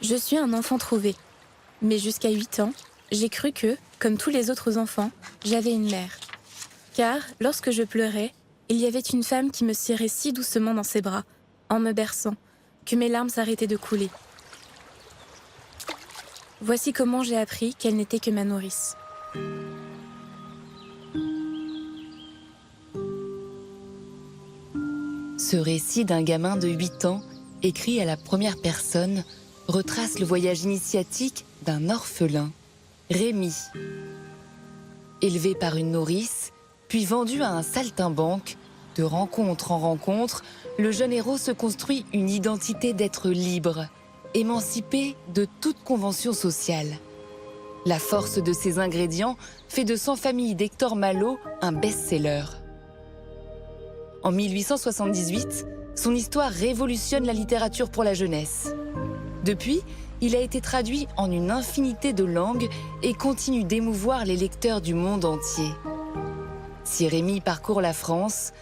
Je suis un enfant trouvé. Mais jusqu'à 8 ans, j'ai cru que, comme tous les autres enfants, j'avais une mère. Car, lorsque je pleurais, il y avait une femme qui me serrait si doucement dans ses bras, en me berçant, que mes larmes s'arrêtaient de couler. Voici comment j'ai appris qu'elle n'était que ma nourrice. Ce récit d'un gamin de 8 ans, écrit à la première personne, retrace le voyage initiatique d'un orphelin, Rémi. Élevé par une nourrice, puis vendu à un saltimbanque, de rencontre en rencontre, le jeune héros se construit une identité d'être libre, émancipé de toute convention sociale. La force de ces ingrédients fait de Sans famille d'Hector Malot un best-seller. En 1878, son histoire révolutionne la littérature pour la jeunesse. Depuis, il a été traduit en une infinité de langues et continue d'émouvoir les lecteurs du monde entier. Si Rémi parcourt la France,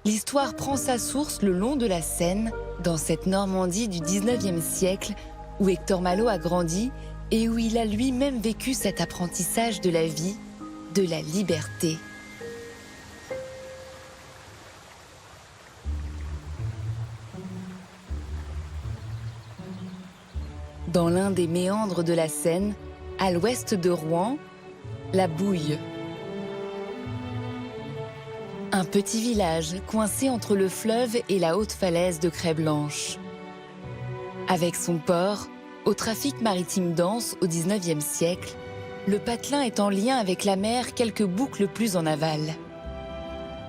l'histoire prend sa source le long de la Seine, dans cette Normandie du 19e siècle où Hector Malot a grandi et où il a lui-même vécu cet apprentissage de la vie, de la liberté. Dans l'un des méandres de la Seine, à l'ouest de Rouen, la Bouille. Un petit village coincé entre le fleuve et la haute falaise de craie blanche. Avec son port, au trafic maritime dense au 19e siècle, le patelin est en lien avec la mer quelques boucles plus en aval.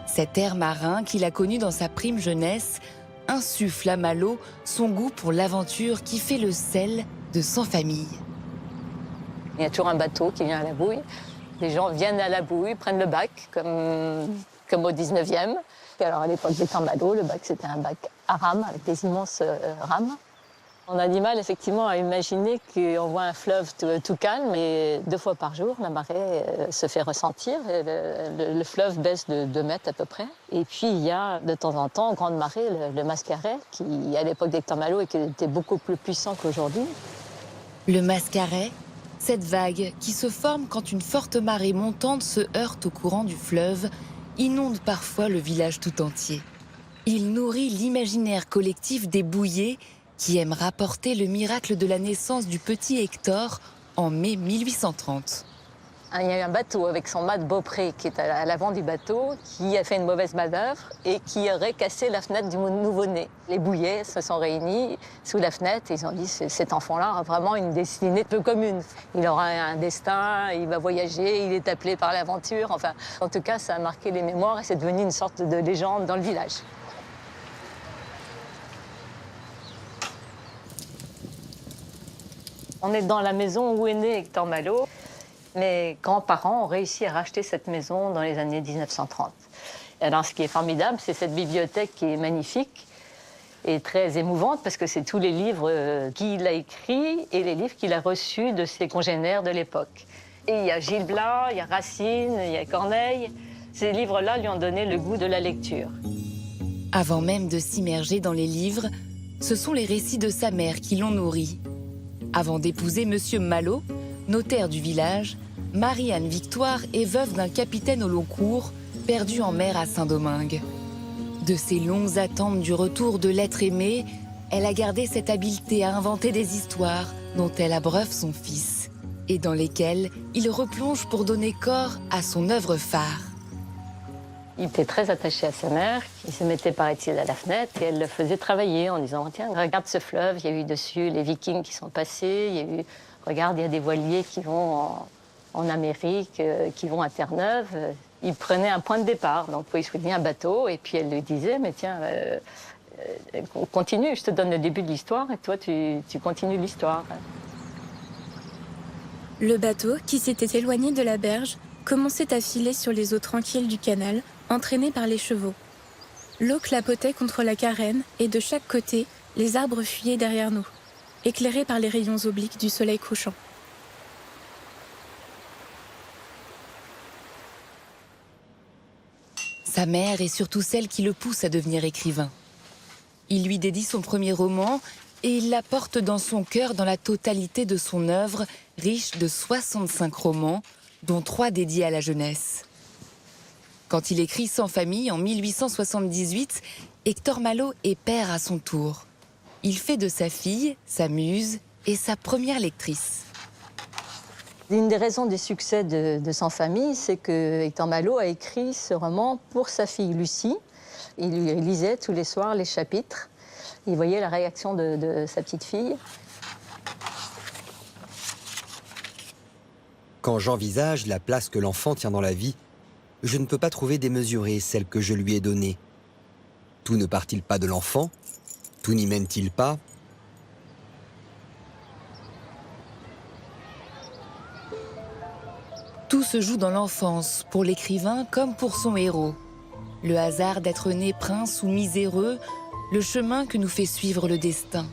Cet air marin qu'il a connu dans sa prime jeunesse insuffle à Malot son goût pour l'aventure qui fait le sel de Sans famille. Il y a toujours un bateau qui vient à la Bouille. Les gens viennent à la Bouille, prennent le bac, comme au 19e. Et alors à l'époque d'Hector Malot, le bac c'était un bac à rames, avec des immenses rames. On a du mal effectivement à imaginer qu'on voit un fleuve tout calme et 2 fois par jour, la marée se fait ressentir. Le fleuve baisse de 2 mètres à peu près. Et puis il y a de temps en temps, en grande marée, le Mascaret, qui à l'époque d'Hector Malot était beaucoup plus puissant qu'aujourd'hui. Le Mascaret, cette vague qui se forme quand une forte marée montante se heurte au courant du fleuve, inonde parfois le village tout entier. Il nourrit l'imaginaire collectif des Bouillés qui aiment rapporter le miracle de la naissance du petit Hector en mai 1830. Il y a eu un bateau avec son mât de Beaupré qui est à l'avant du bateau, qui a fait une mauvaise manœuvre et qui aurait cassé la fenêtre du nouveau-né. Les Bouillés se sont réunis sous la fenêtre et ils ont dit cet enfant-là a vraiment une destinée peu commune. Il aura un destin, il va voyager, il est appelé par l'aventure. Enfin, en tout cas, ça a marqué les mémoires et c'est devenu une sorte de légende dans le village. On est dans la maison où est né Hector Malot. Mes grands-parents ont réussi à racheter cette maison dans les années 1930. Alors, ce qui est formidable, c'est cette bibliothèque qui est magnifique et très émouvante parce que c'est tous les livres qu'il a écrits et les livres qu'il a reçus de ses congénères de l'époque. Et il y a Gil Blas, il y a Racine, il y a Corneille. Ces livres-là lui ont donné le goût de la lecture. Avant même de s'immerger dans les livres, ce sont les récits de sa mère qui l'ont nourri. Avant d'épouser Monsieur Malot, notaire du village, Marie-Anne Victoire est veuve d'un capitaine au long cours, perdu en mer à Saint-Domingue. De ses longues attentes du retour de l'être aimé, elle a gardé cette habileté à inventer des histoires dont elle abreuve son fils, et dans lesquelles il replonge pour donner corps à son œuvre phare. Il était très attaché à sa mère, qui se mettait, paraît-il, à la fenêtre et elle le faisait travailler en disant « Tiens, regarde ce fleuve, il y a eu dessus les Vikings qui sont passés, il y a eu, regarde, il y a des voiliers qui vont en Amérique, qui vont à Terre-Neuve. » Il prenait un point de départ, donc il soulignait un bateau et puis elle lui disait « Mais tiens, continue, je te donne le début de l'histoire et toi, tu continues l'histoire. » Le bateau, qui s'était éloigné de la berge, commençait à filer sur les eaux tranquilles du canal, entraîné par les chevaux. L'eau clapotait contre la carène et de chaque côté, les arbres fuyaient derrière nous, éclairés par les rayons obliques du soleil couchant. Sa mère est surtout celle qui le pousse à devenir écrivain. Il lui dédie son premier roman et il la porte dans son cœur dans la totalité de son œuvre, riche de 65 romans, dont 3 dédiés à la jeunesse. Quand il écrit Sans famille en 1878, Hector Malot est père à son tour. Il fait de sa fille sa muse et sa première lectrice. Une des raisons du succès de Sans famille, c'est que Hector Malot a écrit ce roman pour sa fille Lucie. Il lui lisait tous les soirs les chapitres. Il voyait la réaction de sa petite fille. Quand j'envisage la place que l'enfant tient dans la vie, je ne peux pas trouver démesurée celle que je lui ai donnée. Tout ne part-il pas de l'enfant? Tout n'y mène-t-il pas? Tout se joue dans l'enfance, pour l'écrivain comme pour son héros. Le hasard d'être né prince ou miséreux, le chemin que nous fait suivre le destin.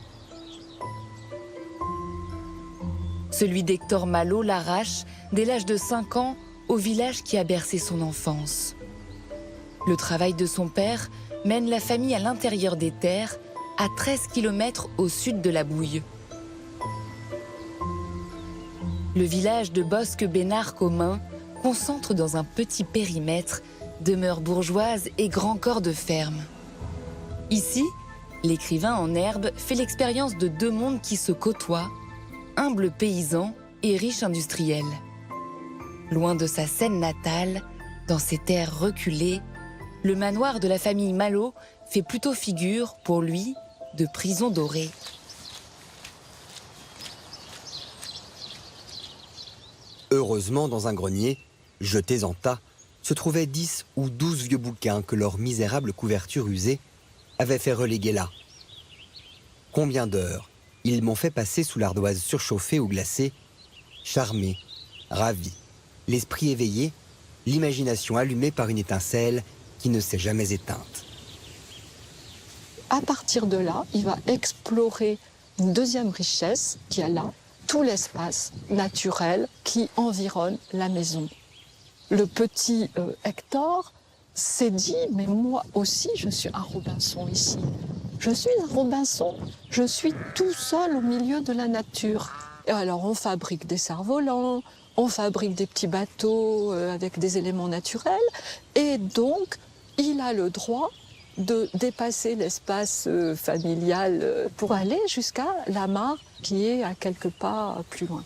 Celui d'Hector Malot l'arrache, dès l'âge de 5 ans, au village qui a bercé son enfance. Le travail de son père mène la famille à l'intérieur des terres, à 13 km au sud de la Bouille. Le village de Bosc-Bénard-Commun concentre dans un petit périmètre demeures bourgeoises et grands corps de ferme. Ici, l'écrivain en herbe fait l'expérience de 2 mondes qui se côtoient, humble paysan et riche industriel. Loin de sa Seine natale, dans ces terres reculées, le manoir de la famille Malot fait plutôt figure, pour lui, de prison dorée. Heureusement, dans un grenier, jetés en tas, se trouvaient 10 ou 12 vieux bouquins que leur misérable couverture usée avait fait reléguer là. Combien d'heures ils m'ont fait passer sous l'ardoise surchauffée ou glacée, charmé, ravi, l'esprit éveillé, l'imagination allumée par une étincelle qui ne s'est jamais éteinte. À partir de là, il va explorer une deuxième richesse qui est là, tout l'espace naturel qui environne la maison. Le petit Hector s'est dit, mais moi aussi je suis un Robinson ici. Je suis un Robinson, je suis tout seul au milieu de la nature. Et alors on fabrique des cerfs-volants, on fabrique des petits bateaux avec des éléments naturels, et donc il a le droit de dépasser l'espace familial pour aller jusqu'à la mare qui est à quelques pas plus loin.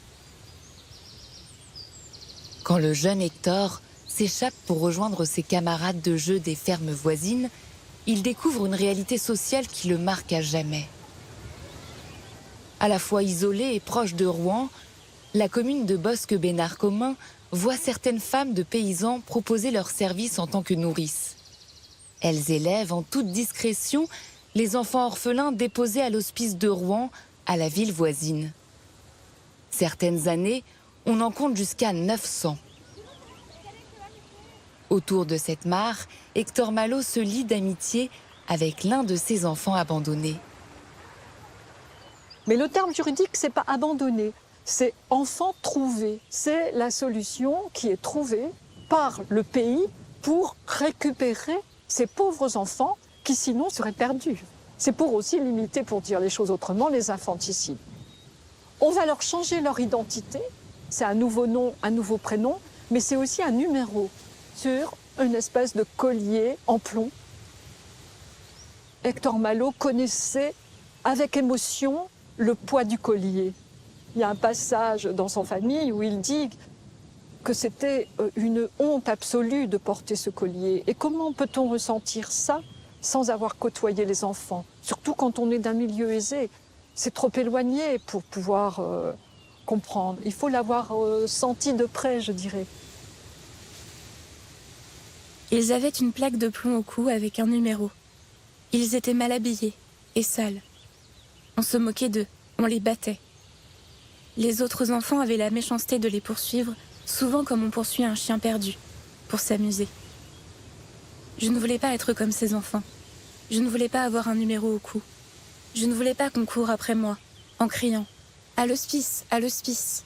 Quand le jeune Hector s'échappe pour rejoindre ses camarades de jeu des fermes voisines, il découvre une réalité sociale qui le marque à jamais. À la fois isolée et proche de Rouen, la commune de Bosc-Bénard-Commun voit certaines femmes de paysans proposer leurs services en tant que nourrices. Elles élèvent en toute discrétion les enfants orphelins déposés à l'hospice de Rouen, à la ville voisine. Certaines années, on en compte jusqu'à 900. Autour de cette mare, Hector Malot se lie d'amitié avec l'un de ses enfants abandonnés. Mais le terme juridique, c'est pas abandonné, c'est enfant trouvé. C'est la solution qui est trouvée par le pays pour récupérer ces pauvres enfants qui sinon seraient perdus. C'est pour aussi limiter, pour dire les choses autrement, les infanticides. On va leur changer leur identité, c'est un nouveau nom, un nouveau prénom, mais c'est aussi un numéro sur une espèce de collier en plomb. Hector Malot connaissait avec émotion le poids du collier. Il y a un passage dans Sans famille où il dit que c'était une honte absolue de porter ce collier. Et comment peut-on ressentir ça sans avoir côtoyé les enfants? Surtout quand on est d'un milieu aisé. C'est trop éloigné pour pouvoir comprendre. Il faut l'avoir senti de près, je dirais. Ils avaient une plaque de plomb au cou avec un numéro. Ils étaient mal habillés et sales. On se moquait d'eux, on les battait. Les autres enfants avaient la méchanceté de les poursuivre, souvent comme on poursuit un chien perdu, pour s'amuser. Je ne voulais pas être comme ces enfants. Je ne voulais pas avoir un numéro au cou. Je ne voulais pas qu'on court après moi, en criant « À l'hospice, à l'hospice !»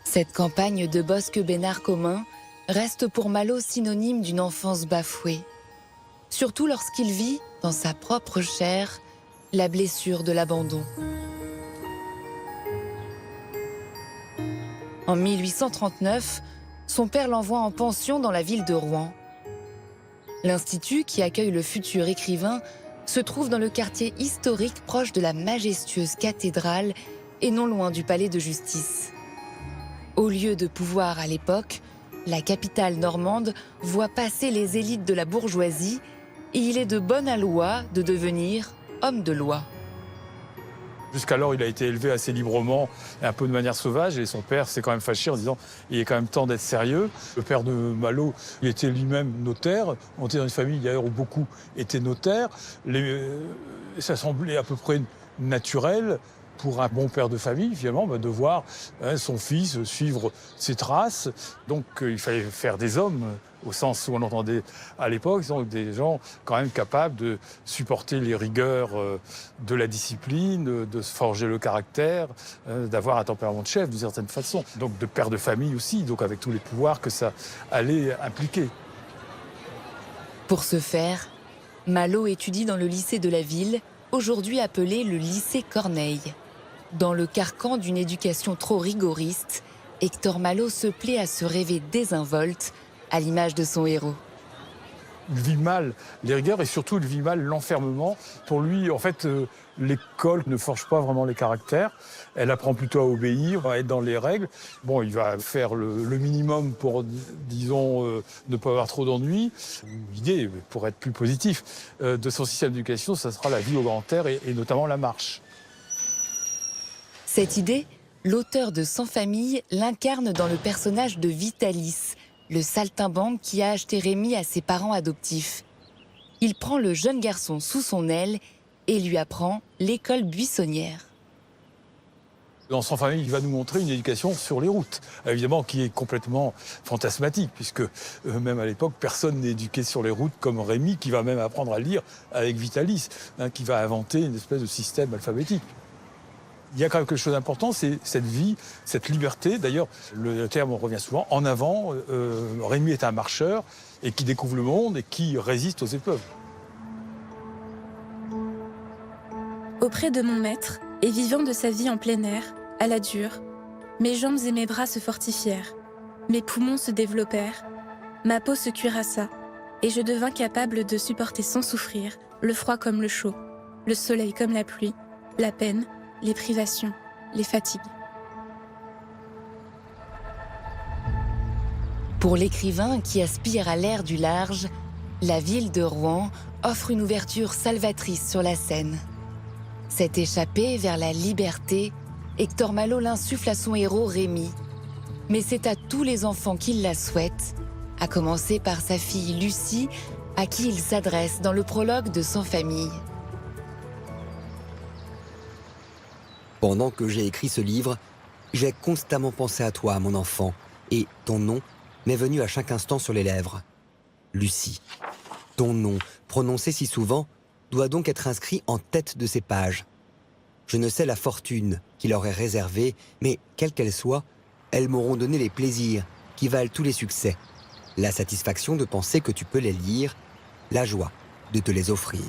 Cette campagne de Bosc-Bénard-Commun reste pour Malot synonyme d'une enfance bafouée. surtout lorsqu'il vit, dans sa propre chair, la blessure de l'abandon. En 1839, son père l'envoie en pension dans la ville de Rouen. L'Institut, qui accueille le futur écrivain, se trouve dans le quartier historique proche de la majestueuse cathédrale et non loin du palais de justice. Au lieu de pouvoir à l'époque, la capitale normande voit passer les élites de la bourgeoisie et il est de bonne loi de devenir homme de loi. Jusqu'alors, il a été élevé assez librement, un peu de manière sauvage, et son père s'est quand même fâché en disant « il est quand même temps d'être sérieux ». Le père de Malo, il était lui-même notaire. On était dans une famille d'ailleurs où beaucoup étaient notaires. Ça semblait à peu près naturel pour un bon père de famille, finalement, de voir son fils suivre ses traces. Donc il fallait faire des hommes, au sens où on entendait à l'époque, donc des gens quand même capables de supporter les rigueurs de la discipline, de se forger le caractère, d'avoir un tempérament de chef d'une certaine façon. Donc de père de famille aussi, donc avec tous les pouvoirs que ça allait impliquer. Pour ce faire, Malo étudie dans le lycée de la ville, aujourd'hui appelé le lycée Corneille. Dans le carcan d'une éducation trop rigoriste, Hector Malo se plaît à se rêver désinvolte, à l'image de son héros. Il vit mal les rigueurs et surtout il vit mal l'enfermement. Pour lui, en fait, l'école ne forge pas vraiment les caractères. Elle apprend plutôt à obéir, à être dans les règles. Bon, il va faire le minimum pour, disons, ne pas avoir trop d'ennuis. L'idée, pour être plus positif, de son système d'éducation, ça sera la vie au grand air et notamment la marche. Cette idée, l'auteur de Sans famille l'incarne dans le personnage de Vitalis, le saltimbanque qui a acheté Rémi à ses parents adoptifs. Il prend le jeune garçon sous son aile et lui apprend l'école buissonnière. Dans Sans famille, il va nous montrer une éducation sur les routes, évidemment qui est complètement fantasmatique, puisque même à l'époque, personne n'est éduqué sur les routes comme Rémi, qui va même apprendre à lire avec Vitalis, qui va inventer une espèce de système alphabétique. Il y a quand même quelque chose d'important, c'est cette vie, cette liberté. D'ailleurs, le terme revient souvent. En avant, Rémi est un marcheur et qui découvre le monde et qui résiste aux épreuves. Auprès de mon maître, et vivant de sa vie en plein air, à la dure, mes jambes et mes bras se fortifièrent, mes poumons se développèrent, ma peau se cuirassa, et je devins capable de supporter sans souffrir le froid comme le chaud, le soleil comme la pluie, la peine, les privations, les fatigues. Pour l'écrivain qui aspire à l'ère du large, la ville de Rouen offre une ouverture salvatrice sur la Seine. Cette échappée vers la liberté, Hector Malo l'insuffle à son héros Rémi. Mais c'est à tous les enfants qu'il la souhaite, à commencer par sa fille Lucie, à qui il s'adresse dans le prologue de Sans famille. Pendant que j'ai écrit ce livre, j'ai constamment pensé à toi, mon enfant, et ton nom m'est venu à chaque instant sur les lèvres. Lucie. Ton nom, prononcé si souvent, doit donc être inscrit en tête de ces pages. Je ne sais la fortune qui leur est réservée, mais quelle qu'elle soit, elles m'auront donné les plaisirs qui valent tous les succès, la satisfaction de penser que tu peux les lire, la joie de te les offrir.